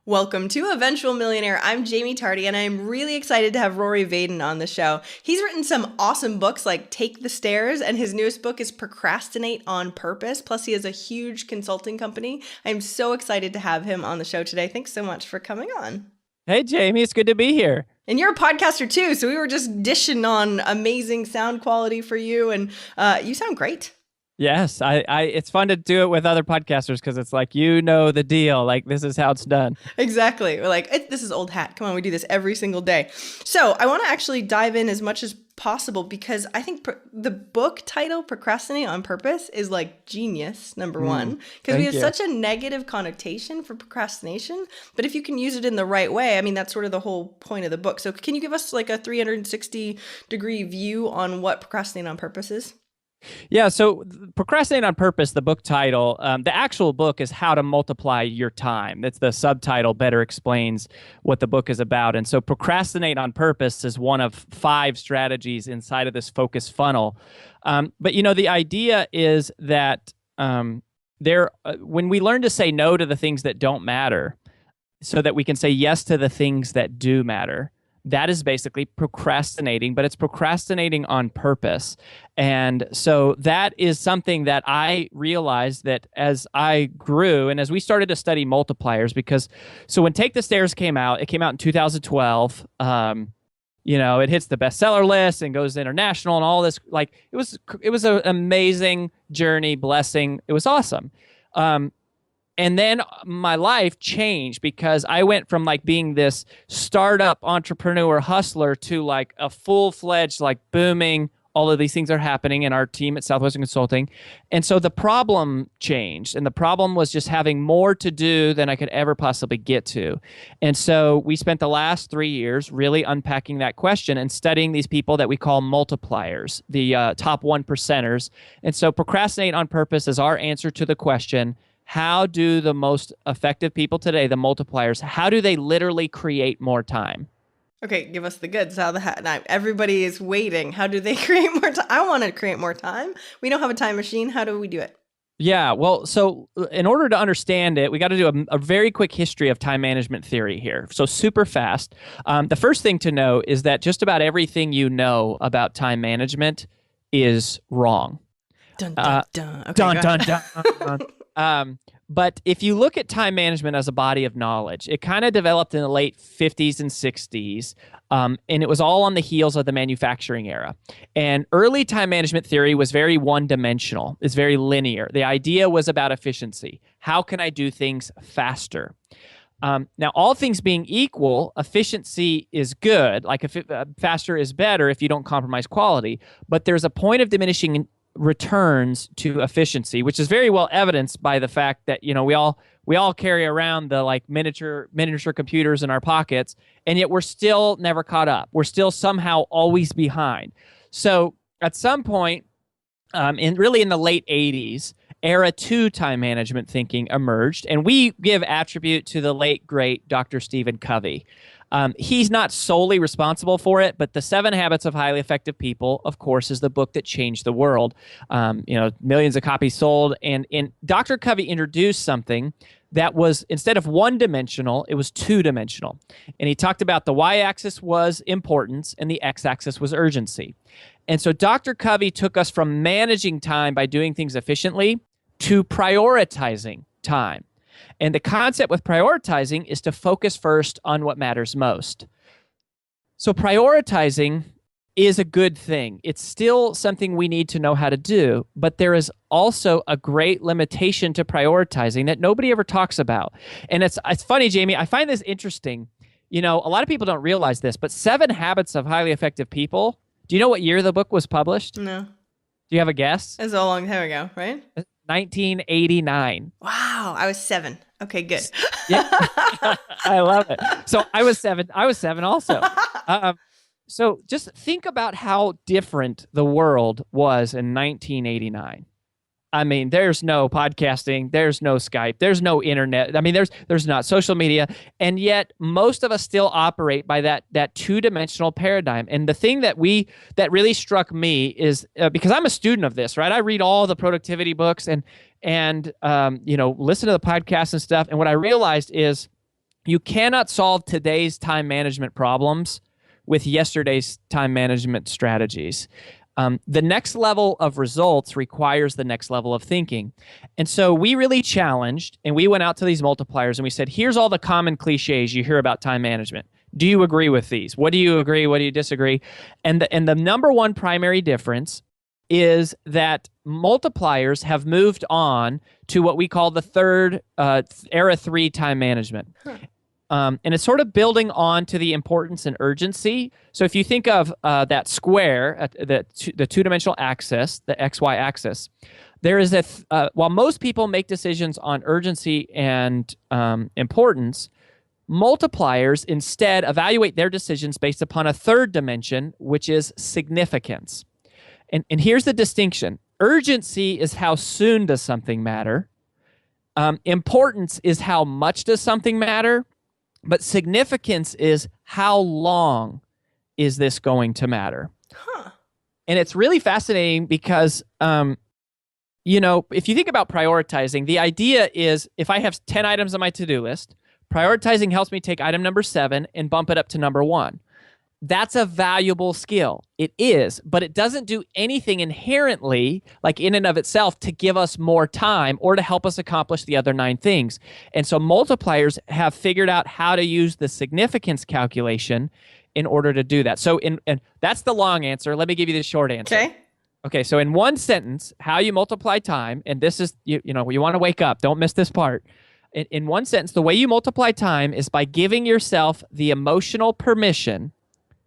Welcome to Eventual Millionaire. I'm Jaime Tardy, and I'm really excited to have Rory Vaden on the show. He's written some awesome books like Take the Stairs, and his newest book is Procrastinate on Purpose. Plus, he has a huge consulting company. I'm so excited to have him on the show today. Thanks so much for coming on. Hey, Jaime, it's good to be here. And you're a podcaster too, so we were just dishing on amazing sound quality for you, and you sound great. Yes, it's fun to do it with other podcasters because it's like, you know the deal. Like, this is how it's done. Exactly. We're like, this is old hat. Come on, we do this every single day. So I want to actually dive in as much as possible because I think the book title, Procrastinate on Purpose, is like genius, number one, because we have such a negative connotation for procrastination. But if you can use it in the right way, I mean, that's sort of the whole point of the book. So can you give us like a 360-degree view on what Procrastinate on Purpose is? Yeah, so Procrastinate on Purpose, the book title, the actual book is How to Multiply Your Time. That's the subtitle, better explains what the book is about. And so Procrastinate on Purpose is one of 5 strategies inside of this focus funnel. But, you know, the idea is that when we learn to say no to the things that don't matter so that we can say yes to the things that do matter, that is basically procrastinating, but it's procrastinating on purpose. And so that is something that I realized that as I grew and as we started to study multipliers, so when Take the Stairs came out, it came out in 2012. You know, it hits the bestseller list and goes international and all this. Like, it was an amazing journey, blessing. It was awesome. And then my life changed because I went from like being this startup entrepreneur hustler to like a full-fledged, like booming, all of these things are happening in our team at Southwestern Consulting. And so the problem changed. And the problem was just having more to do than I could ever possibly get to. And so we spent the last 3 years really unpacking that question and studying these people that we call multipliers, the top 1%ers. And so Procrastinate on Purpose is our answer to the question, how do the most effective people today, the multipliers, how do they literally create more time? Okay, give us the goods. Everybody is waiting. How do they create more time? I want to create more time. We don't have a time machine. How do we do it? Yeah, well, so in order to understand it, we got to do a very quick history of time management theory here. So super fast. The first thing to know is that just about everything you know about time management is wrong. Dun, dun, dun. Okay, dun, dun, dun, dun, dun. But if you look at time management as a body of knowledge, it kind of developed in the late 50s and 60s, and it was all on the heels of the manufacturing era. And early time management theory was very one-dimensional. It's very linear. The idea was about efficiency. How can I do things faster? Now, all things being equal, efficiency is good. Like, faster is better if you don't compromise quality. But there's a point of diminishing returns to efficiency, which is very well evidenced by the fact that, you know, we all carry around the like miniature computers in our pockets, and yet we're still never caught up. We're still somehow always behind. So at some point, in the late 80s, Era 2 time management thinking emerged, and we give attribute to the late, great Dr. Stephen Covey. He's not solely responsible for it, but The 7 Habits of Highly Effective People, of course, is the book that changed the world. Millions of copies sold. And Dr. Covey introduced something that was, instead of one-dimensional, it was two-dimensional. And he talked about the y-axis was importance and the x-axis was urgency. And so Dr. Covey took us from managing time by doing things efficiently to prioritizing time. And the concept with prioritizing is to focus first on what matters most. So prioritizing is a good thing. It's still something we need to know how to do, but there is also a great limitation to prioritizing that nobody ever talks about. And it's funny, Jaime, I find this interesting. You know, a lot of people don't realize this, but 7 Habits of Highly Effective People, do you know what year the book was published? No. Do you have a guess? It was a long time ago, right? 1989. Wow, I was 7. Okay, good. Yeah, I love it. So I was 7. I was 7 also. So just think about how different the world was in 1989. I mean, there's no podcasting, there's no Skype, there's no internet. I mean, there's not social media, and yet most of us still operate by that two-dimensional paradigm. And the thing that really struck me is because I'm a student of this, right? I read all the productivity books and listen to the podcasts and stuff. And what I realized is You cannot solve today's time management problems with yesterday's time management strategies. The next level of results requires the next level of thinking. And so we really challenged, and we went out to these multipliers and we said, here's all the common cliches you hear about time management. Do you agree with these? What do you agree? What do you disagree? And the number one primary difference is that multipliers have moved on to what we call the third era 3 time management. Huh. And it's sort of building on to the importance and urgency. So if you think of that square, the two-dimensional axis, the XY axis, there is while most people make decisions on urgency and importance, multipliers instead evaluate their decisions based upon a third dimension, which is significance. And here's the distinction. Urgency is how soon does something matter. Importance is how much does something matter. But significance is how long is this going to matter? Huh. And it's really fascinating because, if you think about prioritizing, the idea is if I have 10 items on my to-do list, prioritizing helps me take item number 7 and bump it up to number 1. That's a valuable skill. It is, but it doesn't do anything inherently, like in and of itself, to give us more time or to help us accomplish the other 9 things. And so multipliers have figured out how to use the significance calculation in order to do that. So and that's the long answer. Let me give you the short answer. Okay, so in one sentence, how you multiply time, and this is, you want to wake up. Don't miss this part. In one sentence, the way you multiply time is by giving yourself the emotional permission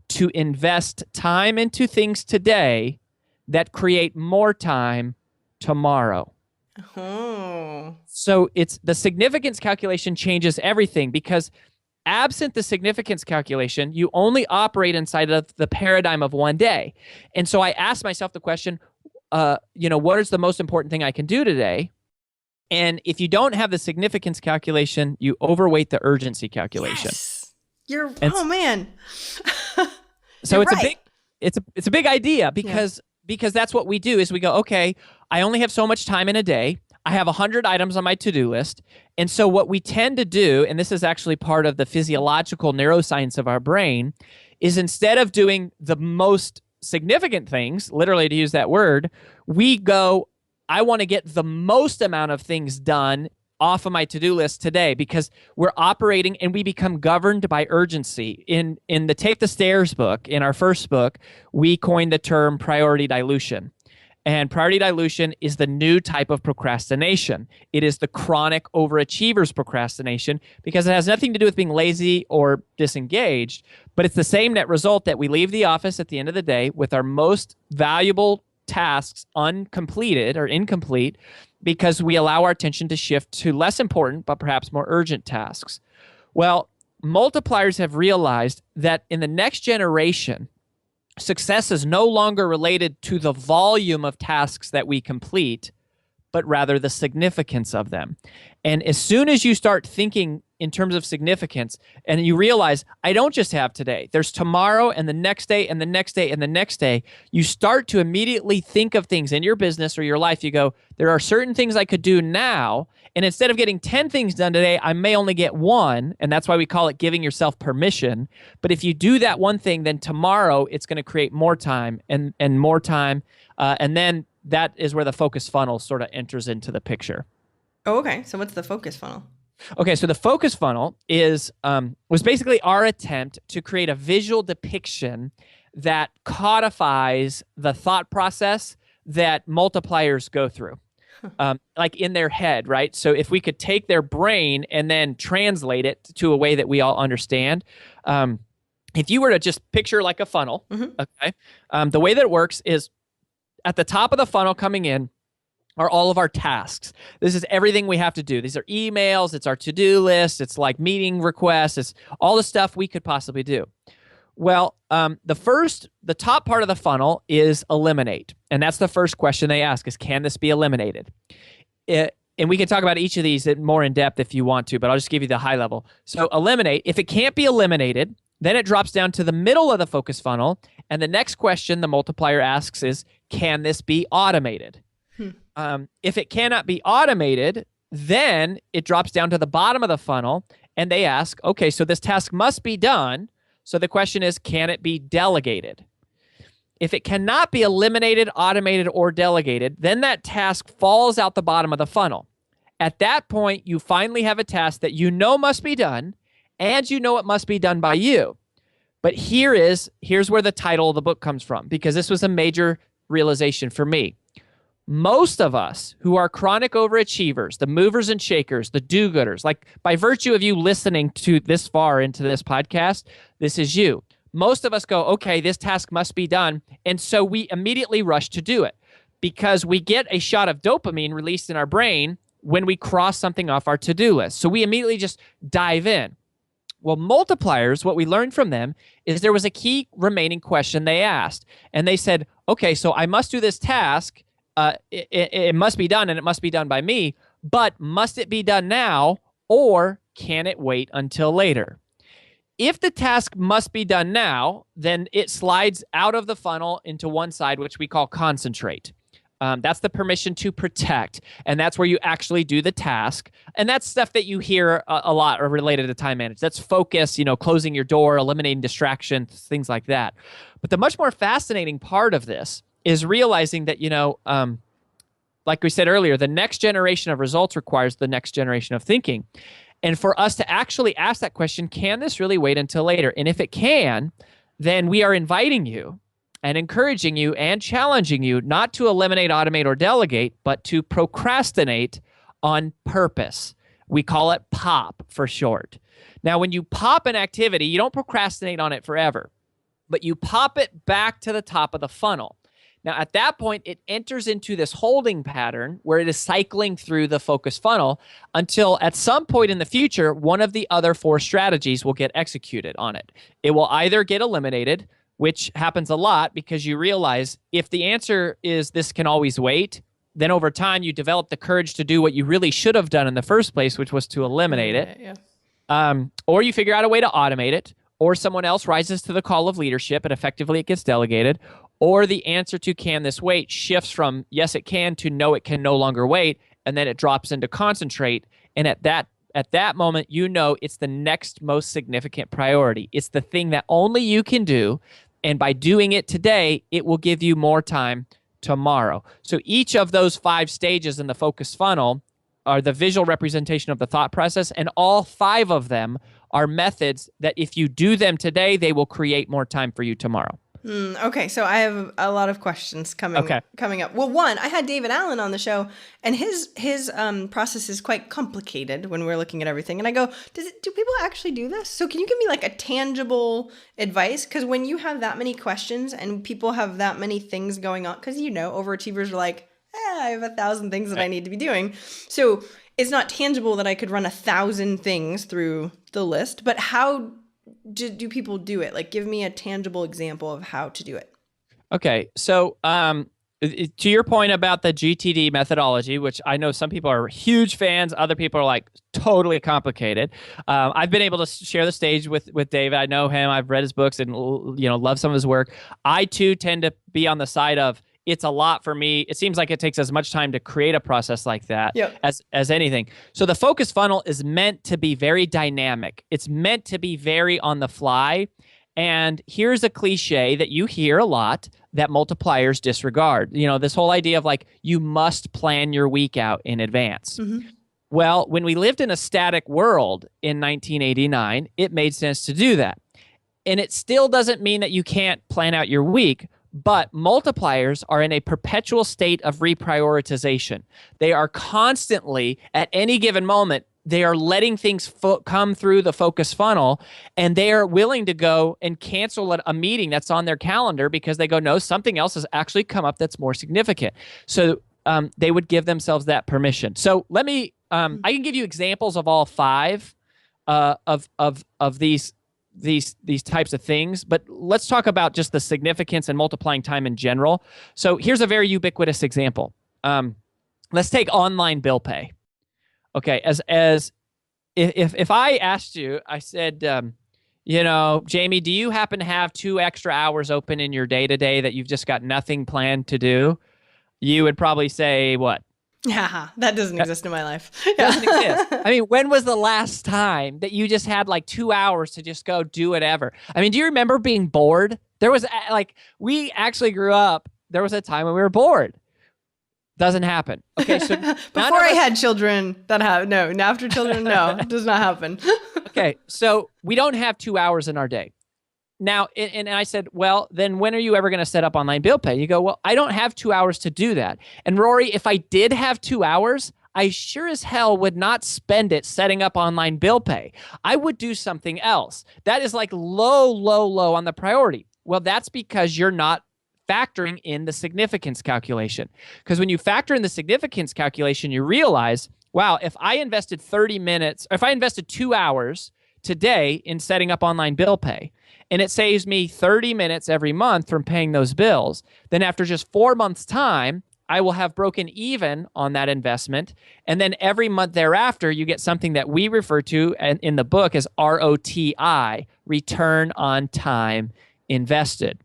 to invest time into things today that create more time tomorrow. Oh. So it's the significance calculation changes everything because absent the significance calculation, you only operate inside of the paradigm of one day. And so I asked myself the question, what is the most important thing I can do today? And if you don't have the significance calculation, you overweight the urgency calculation. Yes. Oh man. So it's a big idea because that's what we do is we go, okay, I only have so much time in a day. I have 100 items on my to-do list. And so what we tend to do, and this is actually part of the physiological neuroscience of our brain, is instead of doing the most significant things, literally to use that word, we go, I want to get the most amount of things done off of my to-do list today because we're operating and we become governed by urgency. In the Take the Stairs book, in our first book, we coined the term priority dilution. And priority dilution is the new type of procrastination. It is the chronic overachiever's procrastination because it has nothing to do with being lazy or disengaged, but it's the same net result that we leave the office at the end of the day with our most valuable tasks uncompleted or incomplete because we allow our attention to shift to less important but perhaps more urgent tasks. Well, multipliers have realized that in the next generation, success is no longer related to the volume of tasks that we complete, but rather the significance of them. And as soon as you start thinking in terms of significance and you realize, I don't just have today, there's tomorrow and the next day and the next day and the next day, you start to immediately think of things in your business or your life. You go, there are certain things I could do now. And instead of getting 10 things done today, I may only get 1. And that's why we call it giving yourself permission. But if you do that one thing, then tomorrow it's going to create more time and more time. And then that is where the focus funnel sort of enters into the picture. Oh, okay. So what's the focus funnel? Okay, so the focus funnel was basically our attempt to create a visual depiction that codifies the thought process that multipliers go through, like in their head, right? So if we could take their brain and then translate it to a way that we all understand, if you were to just picture like a funnel, okay, the way that it works is at the top of the funnel coming in are all of our tasks. This is everything we have to do. These are emails, it's our to-do list, it's like meeting requests, it's all the stuff we could possibly do. Well, the top part of the funnel is eliminate. And that's the first question they ask is, can this be eliminated? And we can talk about each of these more in depth if you want to, but I'll just give you the high level. So eliminate, if it can't be eliminated, then it drops down to the middle of the focus funnel. And the next question the multiplier asks is, can this be automated? If it cannot be automated, then it drops down to the bottom of the funnel. and they ask, okay, so this task must be done. So the question is, can it be delegated? If it cannot be eliminated, automated, or delegated, then that task falls out the bottom of the funnel. At that point, you finally have a task that you know must be done, and you know it must be done by you. But here's where the title of the book comes from, because this was a major realization for me. Most of us who are chronic overachievers, the movers and shakers, the do-gooders, like by virtue of you listening to this far into this podcast, this is you. Most of us go, okay, this task must be done. And so we immediately rush to do it because we get a shot of dopamine released in our brain when we cross something off our to-do list. So we immediately just dive in. Well, multipliers, what we learned from them is there was a key remaining question they asked. And they said, okay, so I must do this task. It must be done, and it must be done by me. But must it be done now, or can it wait until later? If the task must be done now, then it slides out of the funnel into one side, which we call concentrate. That's the permission to protect, and that's where you actually do the task. And that's stuff that you hear a lot or related to time management. That's focus, closing your door, eliminating distractions, things like that. But the much more fascinating part of this is realizing that, like we said earlier, the next generation of results requires the next generation of thinking. And for us to actually ask that question, can this really wait until later? And if it can, then we are inviting you and encouraging you and challenging you not to eliminate, automate, or delegate, but to procrastinate on purpose. We call it POP for short. Now, when you pop an activity, you don't procrastinate on it forever, but you pop it back to the top of the funnel. Now, at that point, it enters into this holding pattern where it is cycling through the focus funnel until at some point in the future, one of the other 4 strategies will get executed on it. It will either get eliminated, which happens a lot because you realize if the answer is this can always wait, then over time you develop the courage to do what you really should have done in the first place, which was to eliminate it. Yeah. Or you figure out a way to automate it, or someone else rises to the call of leadership and effectively it gets delegated, or the answer to can this wait shifts from yes, it can to no, it can no longer wait, and then it drops into concentrate. And at that moment, it's the next most significant priority. It's the thing that only you can do, and by doing it today, it will give you more time tomorrow. So each of those 5 stages in the focus funnel are the visual representation of the thought process, and all 5 of them are methods that if you do them today, they will create more time for you tomorrow. Okay, so I have a lot of questions coming up. Well, one, I had David Allen on the show, and his process is quite complicated when we're looking at everything. And I go, do people actually do this? So can you give me like a tangible advice? Because when you have that many questions and people have that many things going on, because overachievers are like, I have 1,000 things that I need to be doing. So it's not tangible that I could run 1,000 things through the list, but how do people do it? Like, give me a tangible example of how to do it. Okay. So, to your point about the GTD methodology, which I know some people are huge fans, other people are like totally complicated. I've been able to share the stage with David. I know him. I've read his books and, love some of his work. I too tend to be on the side of it's a lot for me. It seems like it takes as much time to create a process like that as anything. So the focus funnel is meant to be very dynamic. It's meant to be very on the fly. And here's a cliche that you hear a lot that multipliers disregard. This whole idea of like, you must plan your week out in advance. Mm-hmm. Well, when we lived in a static world in 1989, it made sense to do that. And it still doesn't mean that you can't plan out your week. But multipliers are in a perpetual state of reprioritization. They are constantly, at any given moment, they are letting things come through the focus funnel, and they are willing to go and cancel a meeting that's on their calendar because they go, no, something else has actually come up that's more significant. So they would give themselves that permission. So let me, I can give you examples of all 5 of these types of things, but let's talk about just the significance and multiplying time in general. So here's a very ubiquitous example. Let's take online bill pay. Okay, if I asked you, I said, Jaime, do you happen to have 2 extra hours open in your day-to-day that you've just got nothing planned to do? You would probably say what? Yeah, that doesn't exist in my life. Doesn't exist. I mean, when was the last time that you just had like 2 hours to just go do whatever? I mean, do you remember being bored? There was like, we actually grew up, there was a time when we were bored. Doesn't happen. Okay, so before I had children, that happened. No, after children, no, it does not happen. Okay, so we don't have 2 hours in our day. Now, and I said, well, then when are you ever going to set up online bill pay? You go, well, I don't have 2 hours to do that. And Rory, if I did have 2 hours, I sure as hell would not spend it setting up online bill pay. I would do something else. That is like low, low, low on the priority. Well, that's because you're not factoring in the significance calculation. Because when you factor in the significance calculation, you realize, wow, if I invested 30 minutes, or if I invested 2 hours today in setting up online bill pay, and it saves me 30 minutes every month from paying those bills, then after just 4 months' time, I will have broken even on that investment. And then every month thereafter, you get something that we refer to in the book as ROTI, return on time invested.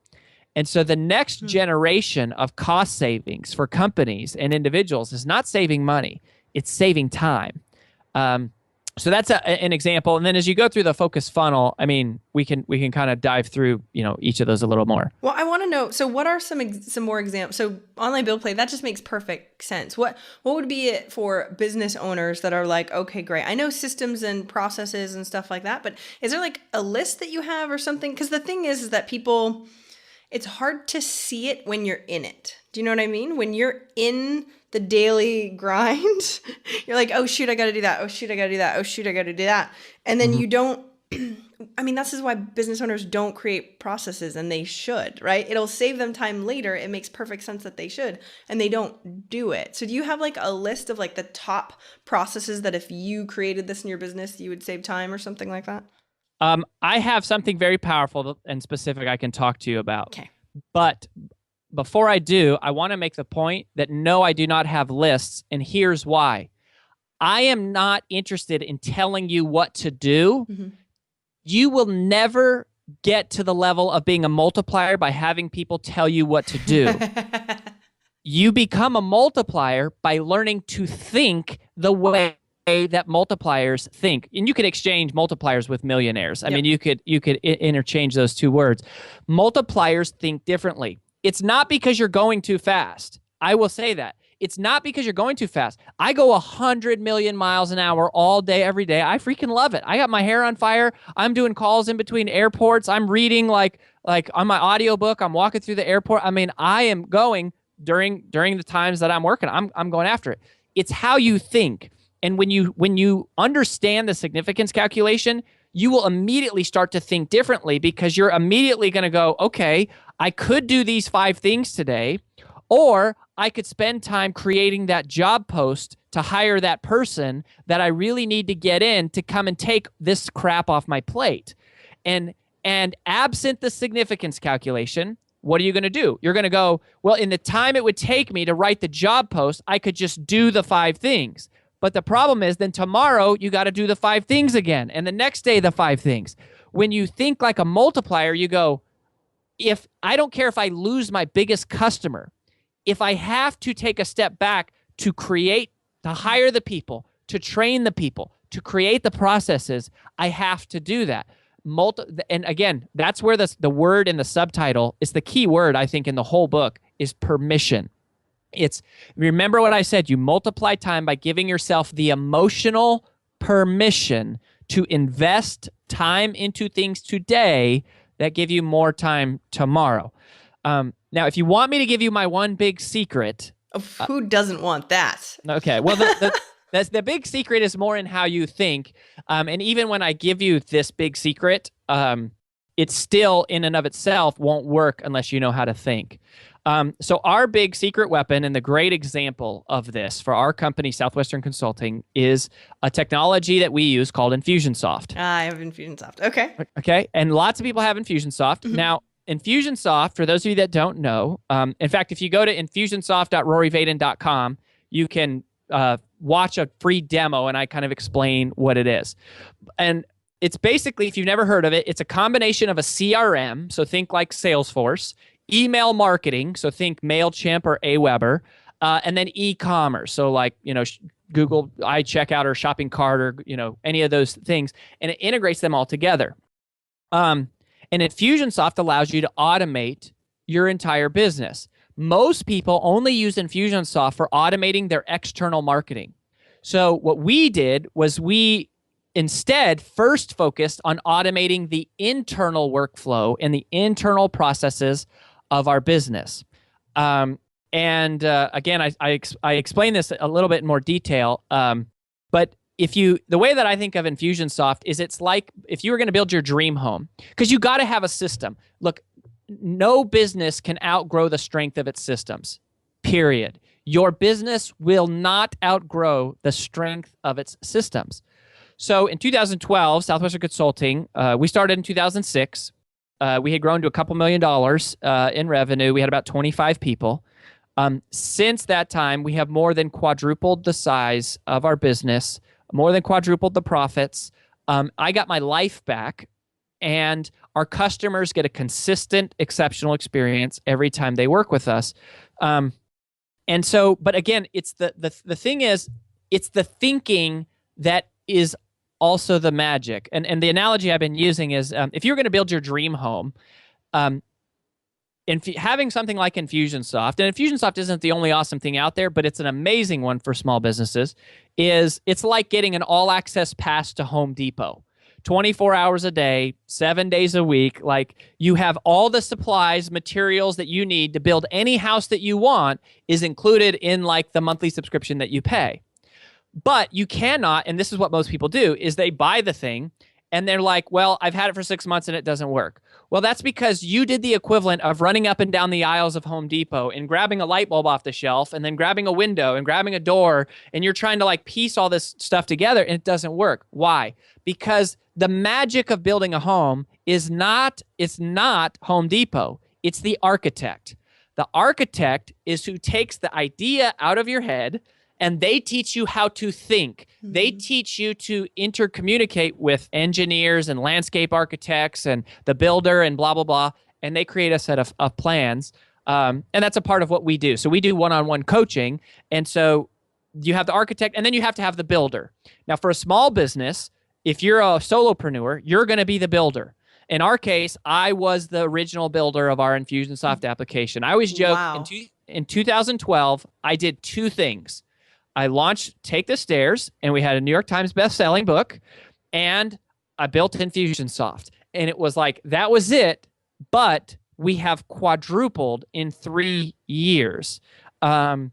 And so the next generation of cost savings for companies and individuals is not saving money, it's saving time. So that's an example. And then as you go through the focus funnel, I mean, we can kind of dive through, each of those a little more. Well, I want to know, so what are some more examples? So online bill pay, that just makes perfect sense. What would be it for business owners that are like, okay, great. I know systems and processes and stuff like that, but is there like a list that you have or something? Because the thing is that people, it's hard to see it when you're in it. Do you know what I mean? When you're in the daily grind, you're like, oh shoot, I got to do that. Oh shoot, I got to do that. Oh shoot, I got to do that. And then you don't, I mean, this is why business owners don't create processes, and they should, right? It'll save them time later. It makes perfect sense that they should, and they don't do it. So do you have like a list of like the top processes that if you created this in your business, you would save time or something like that? I have something very powerful and specific I can talk to you about. Okay. But before I do, I want to make the point that no, I do not have lists, and here's why. I am not interested in telling you what to do. Mm-hmm. You will never get to the level of being a multiplier by having people tell you what to do. You become a multiplier by learning to think the way that multipliers think. And you could exchange multipliers with millionaires. I mean, you could interchange those two words. Multipliers think differently. It's not because you're going too fast. I will say that. It's not because you're going too fast. I go 100 million miles an hour all day, every day. I freaking love it. I got my hair on fire. I'm doing calls in between airports. I'm reading like on my audiobook. I'm walking through the airport. I mean, I am going during the times that I'm working. I'm going after it. It's how you think. And when you understand the significance calculation, you will immediately start to think differently, because you're immediately going to go, okay, I could do these 5 things today, or I could spend time creating that job post to hire that person that I really need to get in to come and take this crap off my plate. And absent the significance calculation, what are you going to do? You're going to go, well, in the time it would take me to write the job post, I could just do the 5 things. But the problem is then tomorrow you got to do the 5 things again, and the next day the 5 things. When you think like a multiplier, you go, if I don't care if I lose my biggest customer, if I have to take a step back to hire the people, to train the people, to create the processes, I have to do that. And again, that's where the word in the subtitle is the key word, I think, in the whole book, is permission. Remember what I said, you multiply time by giving yourself the emotional permission to invest time into things today that give you more time tomorrow. Now, if you want me to give you my one big secret. Who doesn't want that? Okay, well, the big secret is more in how you think. And even when I give you this big secret, it still in and of itself won't work unless you know how to think. So our big secret weapon, and the great example of this for our company, Southwestern Consulting, is a technology that we use called Infusionsoft. I have Infusionsoft. Okay. Okay. And lots of people have Infusionsoft. Mm-hmm. Now, Infusionsoft, for those of you that don't know, in fact, if you go to infusionsoft.roryvaden.com, you can watch a free demo, and I kind of explain what it is. And it's basically, if you've never heard of it, it's a combination of a CRM, so think like Salesforce, email marketing, so think MailChimp or Aweber, And then e-commerce. So like, Google iCheckout or shopping cart or, any of those things. And it integrates them all together. And Infusionsoft allows you to automate your entire business. Most people only use Infusionsoft for automating their external marketing. So what we did was we instead first focused on automating the internal workflow and the internal processes of our business. Again, I explain this a little bit in more detail. But the way that I think of Infusionsoft is it's like if you were going to build your dream home, because you got to have a system. Look, no business can outgrow the strength of its systems, period. Your business will not outgrow the strength of its systems. So in 2012, Southwestern Consulting, we started in 2006. We had grown to a couple $1 million in revenue. We had about 25 people. Since that time, we have more than quadrupled the size of our business, more than quadrupled the profits. I got my life back, and our customers get a consistent, exceptional experience every time they work with us. But again, it's the thing is, it's the thinking that is also the magic. And the analogy I've been using is, if you're going to build your dream home, having something like Infusionsoft, and Infusionsoft isn't the only awesome thing out there, but it's an amazing one for small businesses, it's like getting an all-access pass to Home Depot. 24 hours a day, 7 days a week. Like, you have all the supplies, materials that you need to build any house that you want is included in like the monthly subscription that you pay. But you cannot, and this is what most people do, is they buy the thing and they're like, well, I've had it for 6 months and it doesn't work. Well, that's because you did the equivalent of running up and down the aisles of Home Depot and grabbing a light bulb off the shelf and then grabbing a window and grabbing a door, and you're trying to like piece all this stuff together and it doesn't work. Why? Because the magic of building a home it's not Home Depot. It's the architect. The architect is who takes the idea out of your head, and they teach you how to think. Mm-hmm. They teach you to intercommunicate with engineers and landscape architects and the builder and blah, blah, blah. And they create a set of plans. And that's a part of what we do. So we do one-on-one coaching. And so you have the architect, and then you have to have the builder. Now, for a small business, if you're a solopreneur, you're going to be the builder. In our case, I was the original builder of our Infusionsoft application. I always joke, wow. In 2012, I did two things. I launched Take the Stairs, and we had a New York Times best-selling book, and I built Infusionsoft. And it was like, that was it, but we have quadrupled in 3 years. And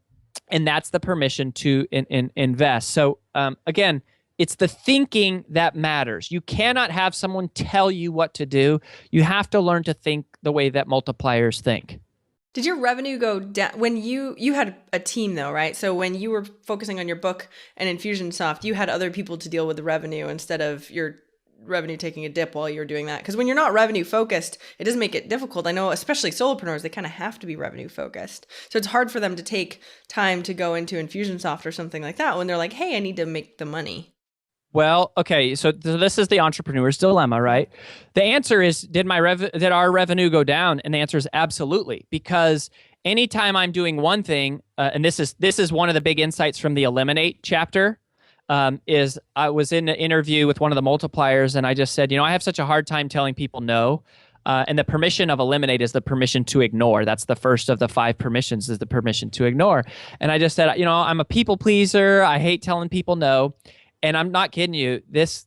that's the permission to invest. So again, it's the thinking that matters. You cannot have someone tell you what to do. You have to learn to think the way that multipliers think. Did your revenue go down when you had a team though, right? So when you were focusing on your book and Infusionsoft, you had other people to deal with the revenue instead of your revenue taking a dip while you're doing that? Because when you're not revenue focused, it does make it difficult. I know, especially solopreneurs, they kind of have to be revenue focused. So it's hard for them to take time to go into Infusionsoft or something like that when they're like, hey, I need to make the money. Well, okay, so this is the entrepreneur's dilemma, right? The answer is, did our revenue go down? And the answer is absolutely, because anytime I'm doing one thing, and this is one of the big insights from the Eliminate chapter, is I was in an interview with one of the multipliers, and I just said, I have such a hard time telling people no. And the permission of Eliminate is the permission to ignore. That's the first of the 5 permissions, is the permission to ignore. And I just said, I'm a people pleaser. I hate telling people no. And I'm not kidding you. This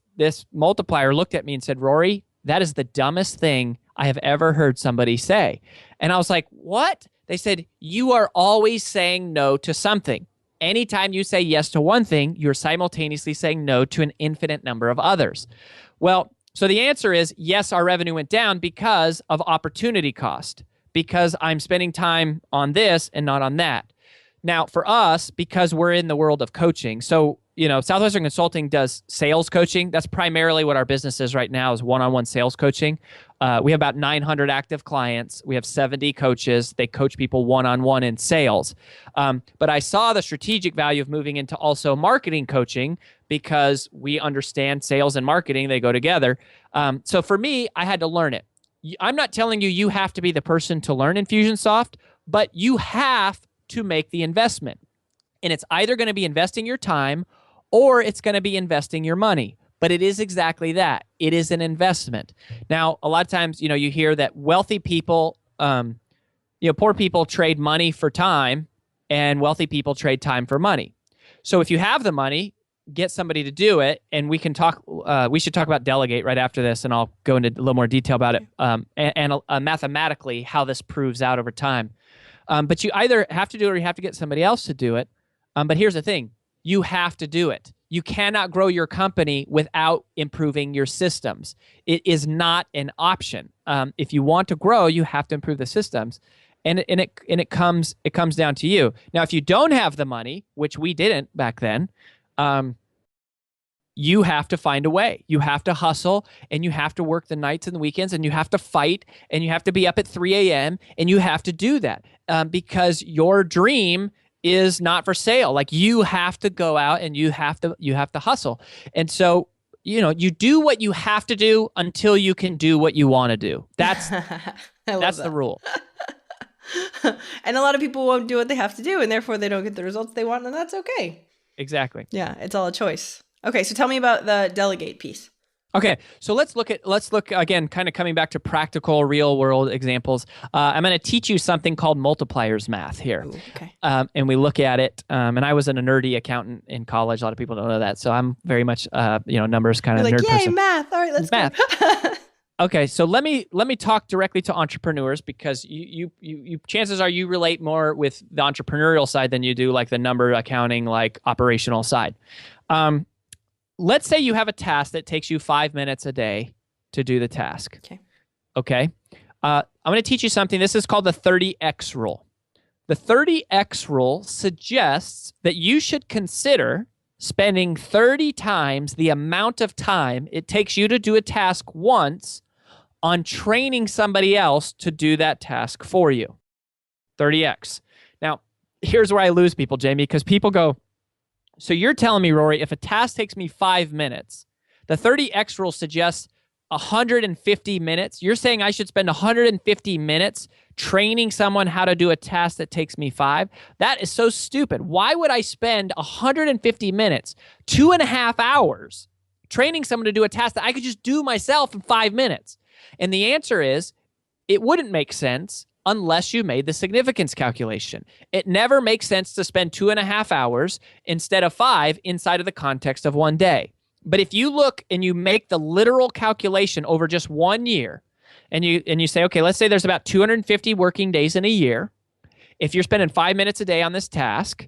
multiplier looked at me and said, Rory, that is the dumbest thing I have ever heard somebody say. And I was like, what? They said, you are always saying no to something. Anytime you say yes to one thing, you're simultaneously saying no to an infinite number of others. Well, so the answer is yes, our revenue went down because of opportunity cost, because I'm spending time on this and not on that. Now, for us, because we're in the world of coaching, so Southwestern Consulting does sales coaching. That's primarily what our business is right now, is one-on-one sales coaching. We have about 900 active clients. We have 70 coaches. They coach people one-on-one in sales. But I saw the strategic value of moving into also marketing coaching, because we understand sales and marketing. They go together. So for me, I had to learn it. I'm not telling you have to be the person to learn Infusionsoft, but you have to make the investment. And it's either going to be investing your time or it's going to be investing your money. But it is exactly that. It is an investment. Now, a lot of times, you hear that wealthy people, poor people trade money for time and wealthy people trade time for money. So if you have the money, get somebody to do it, and we can talk. We should talk about delegate right after this, and I'll go into a little more detail about it and mathematically how this proves out over time. But you either have to do it or you have to get somebody else to do it. But here's the thing. You have to do it. You cannot grow your company without improving your systems. It is not an option. If you want to grow, you have to improve the systems. And it comes down to you. Now, if you don't have the money, which we didn't back then, you have to find a way. You have to hustle, and you have to work the nights and the weekends, and you have to fight, and you have to be up at 3 a.m., and you have to do that because your dream is not for sale. Like, you have to go out and you have to hustle. And so, you do what you have to do until you can do what you want to do. That's the rule. And a lot of people won't do what they have to do, and therefore they don't get the results they want, and that's okay. Exactly. Yeah, it's all a choice. Okay, so tell me about the delegate piece. Okay, so let's look again, kind of coming back to practical, real world examples. I'm going to teach you something called multipliers math here. Ooh, okay. And we look at it. And I was a nerdy accountant in college. A lot of people don't know that. So I'm very much, numbers kind of nerd yay, person. math. All right, let's math. go. Okay, so let me talk directly to entrepreneurs because you chances are you relate more with the entrepreneurial side than you do like the number accounting, like operational side. Let's say you have a task that takes you 5 minutes a day to do the task. Okay. I'm going to teach you something. This is called the 30X rule. The 30X rule suggests that you should consider spending 30 times the amount of time it takes you to do a task once on training somebody else to do that task for you. 30X. Now, here's where I lose people, Jamie, because people go, so you're telling me, Rory, if a task takes me 5 minutes, the 30X rule suggests 150 minutes. You're saying I should spend 150 minutes training someone how to do a task that takes me 5? That is so stupid. Why would I spend 150 minutes, 2.5 hours, training someone to do a task that I could just do myself in 5 minutes? And the answer is, it wouldn't make sense unless you made the significance calculation. It never makes sense to spend 2.5 hours instead of 5 inside of the context of one day. But if you look and you make the literal calculation over just 1 year, and you say, okay, let's say there's about 250 working days in a year. If you're spending 5 minutes a day on this task,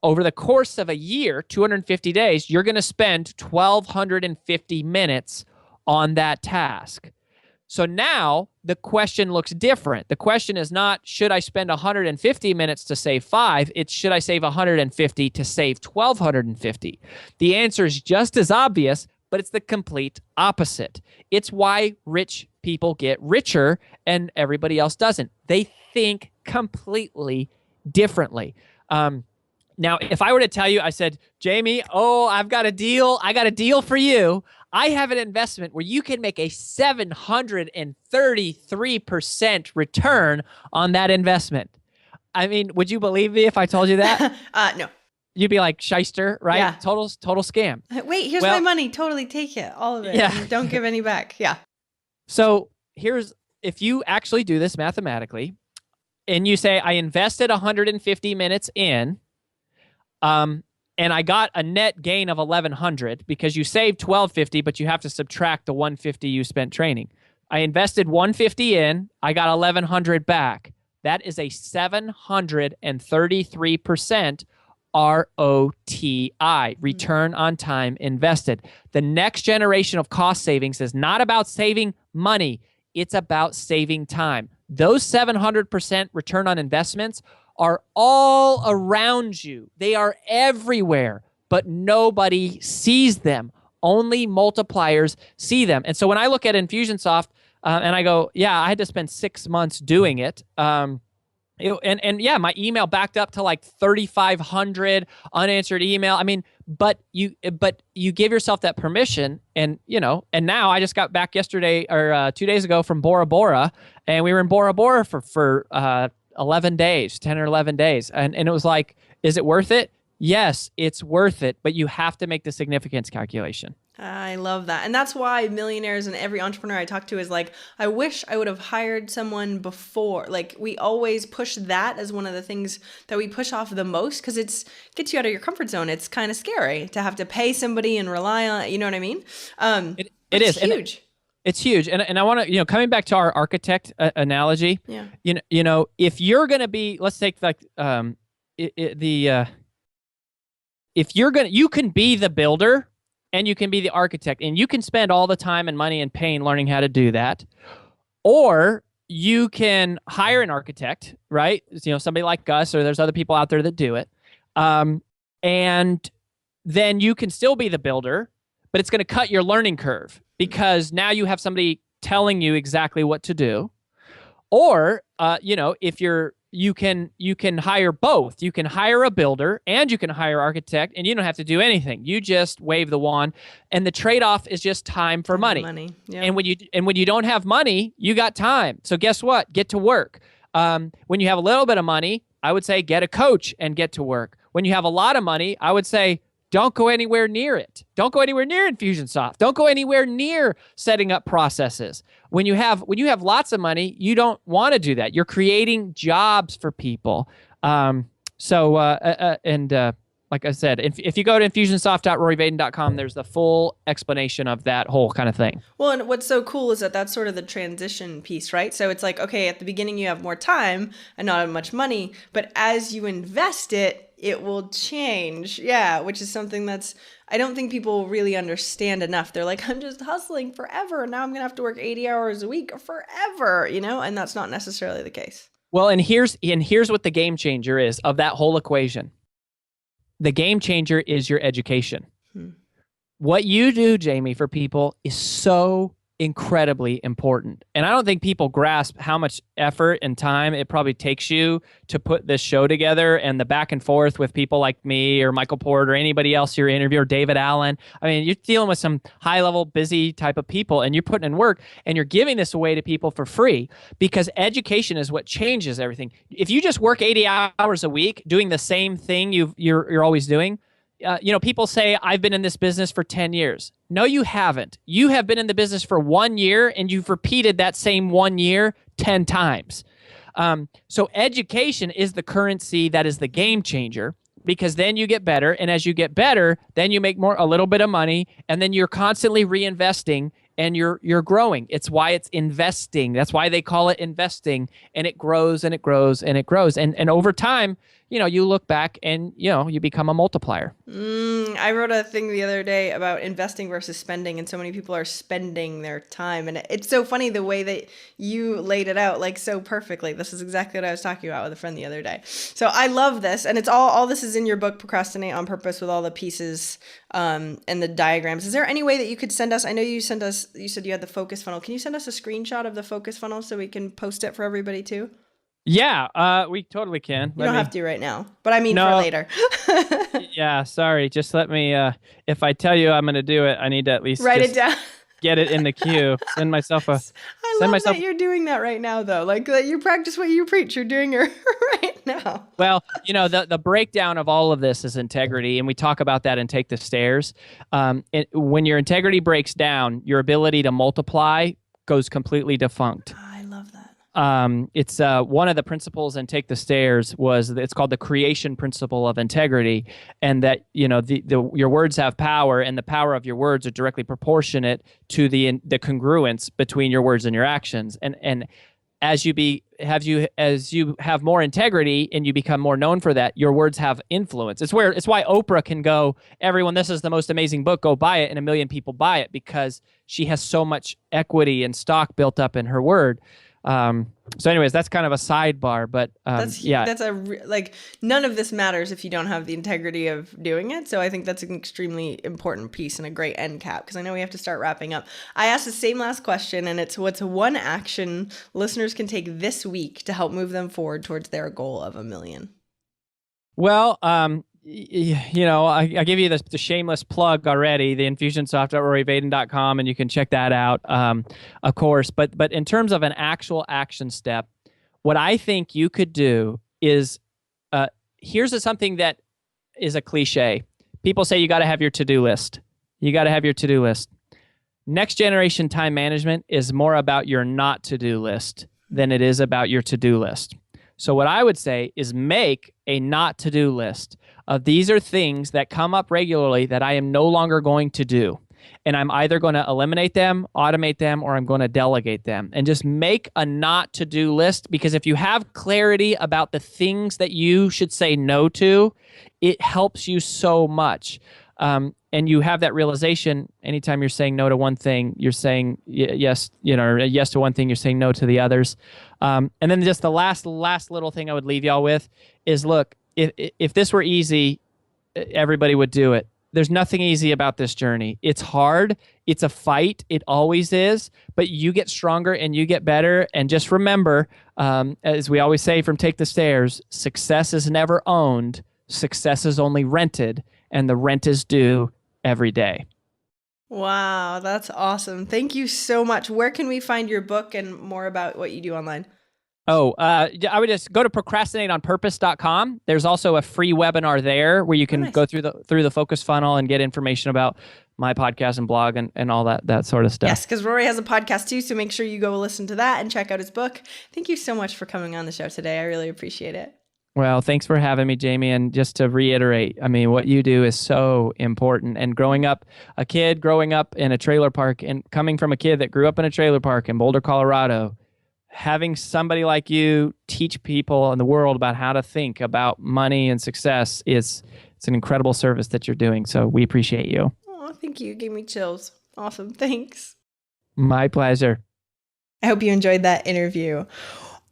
over the course of a year, 250 days, you're going to spend 1,250 minutes on that task. So now the question looks different. The question is not, should I spend 150 minutes to save 5? It's, should I save 150 to save 1,250? The answer is just as obvious, but it's the complete opposite. It's why rich people get richer and everybody else doesn't. They think completely differently. Now, if I were to tell you, I said, Jamie, I've got a deal. I got a deal for you. I have an investment where you can make a 733% return on that investment. I mean, would you believe me if I told you that? No. You'd be like, shyster, right? Yeah. Total scam. Wait, here's my money. Totally take it. All of it. Yeah. And don't give any back. Yeah. So if you actually do this mathematically and you say, I invested 150 minutes in, and I got a net gain of 1,100 because you saved 1,250, but you have to subtract the 150 you spent training. I invested 150 in, I got 1,100 back. That is a 733% ROTI, return on time invested. The next generation of cost savings is not about saving money. It's about saving time. Those 700% return on investments are all around you. They are everywhere, but nobody sees them. Only multipliers see them. And so when I look at Infusionsoft and I go, yeah, I had to spend 6 months doing it. My email backed up to like 3,500 unanswered email. I mean, but you give yourself that permission, and now I just got back yesterday or 2 days ago from Bora Bora, and we were in Bora Bora for 11 days, 10 or 11 days. And it was like, is it worth it? Yes, it's worth it, but you have to make the significance calculation. I love that. And that's why millionaires and every entrepreneur I talk to is like, I wish I would have hired someone before. Like, we always push that as one of the things that we push off the most because it gets you out of your comfort zone. It's kind of scary to have to pay somebody and rely on, you know what I mean? It is huge. It's huge. And I want to, coming back to our architect analogy, Yeah. If you're going to be, let's take like if you can be the builder and you can be the architect, and you can spend all the time and money and pain learning how to do that. Or you can hire an architect, right? Somebody like Gus, or there's other people out there that do it. And then you can still be the builder, but it's going to cut your learning curve because now you have somebody telling you exactly what to do. Or, if you can hire both. You can hire a builder and you can hire an architect, and you don't have to do anything. You just wave the wand, and the trade-off is just time for money. Yeah. And when you don't have money, you got time. So guess what? Get to work. When you have a little bit of money, I would say get a coach and get to work. When you have a lot of money, I would say don't go anywhere near it. Don't go anywhere near Infusionsoft. Don't go anywhere near setting up processes. When you have lots of money, you don't want to do that. You're creating jobs for people. Like I said, if you go to infusionsoft.roryvaden.com, there's the full explanation of that whole kind of thing. Well, and what's so cool is that that's sort of the transition piece, right? So it's like, okay, at the beginning you have more time and not as much money, but as you invest it, it will change. Yeah, which is something I don't think people really understand enough. They're like, I'm just hustling forever, and now I'm going to have to work 80 hours a week forever, and that's not necessarily the case. Well, and here's what the game changer is of that whole equation. The game changer is your education. What you do, Jaime, for people is so incredibly important. And I don't think people grasp how much effort and time it probably takes you to put this show together, and the back and forth with people like me or Michael Port or anybody else you're interviewing, or David Allen. I mean, you're dealing with some high-level, busy type of people, and you're putting in work, and you're giving this away to people for free because education is what changes everything. If you just work 80 hours a week doing the same thing you're always doing, people say, I've been in this business for 10 years. No, you haven't. You have been in the business for 1 year, and you've repeated that same 1 year 10 times. So education is the currency that is the game changer, because then you get better. And as you get better, then you make a little bit of money, and then you're constantly reinvesting, and you're growing. It's why it's investing. That's why they call it investing, and it grows and it grows and it grows. And over time, you look back and, you become a multiplier. I wrote a thing the other day about investing versus spending, and so many people are spending their time. And it's so funny the way that you laid it out, like, so perfectly. This is exactly what I was talking about with a friend the other day. So I love this. And it's all this is in your book, Procrastinate on Purpose, with all the pieces and the diagrams. Is there any way that you could send us? I know you said you had the focus funnel. Can you send us a screenshot of the focus funnel so we can post it for everybody too? Yeah, we totally can. You don't have to right now, but I mean for later. Yeah, sorry. Just let me, if I tell you I'm going to do it, I need to at least write it down. Get it in the queue. Send myself a... I love that you're doing that right now, though. Like, that you practice what you preach. You're doing it right now. Well, the breakdown of all of this is integrity, and we talk about that in Take the Stairs. When your integrity breaks down, your ability to multiply goes completely defunct. I love that. It's one of the principles in Take the Stairs it's called the creation principle of integrity, and that your words have power, and the power of your words are directly proportionate to the congruence between your words and your actions. And as you have more integrity and you become more known for that, your words have influence. It's why Oprah can go, everyone, this is the most amazing book, go buy it, and 1 million people buy it because she has so much equity and stock built up in her word. So anyways, that's kind of a sidebar, but none of this matters if you don't have the integrity of doing it. So I think that's an extremely important piece and a great end cap, because I know we have to start wrapping up. I asked the same last question, and it's, what's one action listeners can take this week to help move them forward towards their goal of 1 million? Well, I give you the shameless plug already, the infusionsoft.roryvaden.com, and you can check that out, of course. But in terms of an actual action step, what I think you could do is, here's something that is a cliche. People say you got to have your to-do list. You got to have your to-do list. Next generation time management is more about your not to-do list than it is about your to-do list. So what I would say is make a not to-do list of these are things that come up regularly that I am no longer going to do. And I'm either going to eliminate them, automate them, or I'm going to delegate them. And just make a not to-do list, because if you have clarity about the things that you should say no to, it helps you so much. And you have that realization anytime you're saying no to one thing, you're saying yes, yes to one thing, you're saying no to the others. And then just the last little thing I would leave y'all with is, look, if this were easy, everybody would do it. There's nothing easy about this journey. It's hard. It's a fight. It always is. But you get stronger and you get better. And just remember, as we always say from Take the Stairs, success is never owned. Success is only rented, and the rent is due every day. Wow, that's awesome. Thank you so much. Where can we find your book and more about what you do online? I would just go to procrastinateonpurpose.com. There's also a free webinar there where you can go through the focus funnel and get information about my podcast and blog and all that sort of stuff. Yes, because Rory has a podcast too, so make sure you go listen to that and check out his book. Thank you so much for coming on the show today. I really appreciate it. Well, thanks for having me, Jaime. And just to reiterate, I mean, what you do is so important. And growing up in a trailer park, and coming from a kid that grew up in a trailer park in Boulder, Colorado, having somebody like you teach people in the world about how to think about money and success it's an incredible service that you're doing. So we appreciate you. Oh, thank you. Gave me chills. Awesome. Thanks. My pleasure. I hope you enjoyed that interview.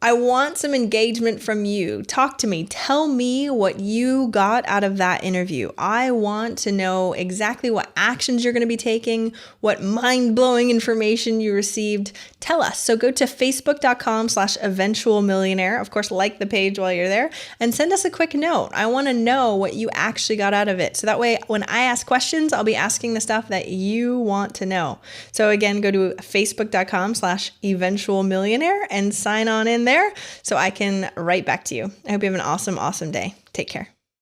I want some engagement from you. Talk to me. Tell me what you got out of that interview. I want to know exactly what actions you're going to be taking, what mind-blowing information you received. Tell us. So go to facebook.com/eventualmillionaire. Of course, like the page while you're there and send us a quick note. I want to know what you actually got out of it. So that way, when I ask questions, I'll be asking the stuff that you want to know. So again, go to facebook.com/eventualmillionaire and sign on in there so I can write back to you. I hope you have an awesome, awesome day. Take care.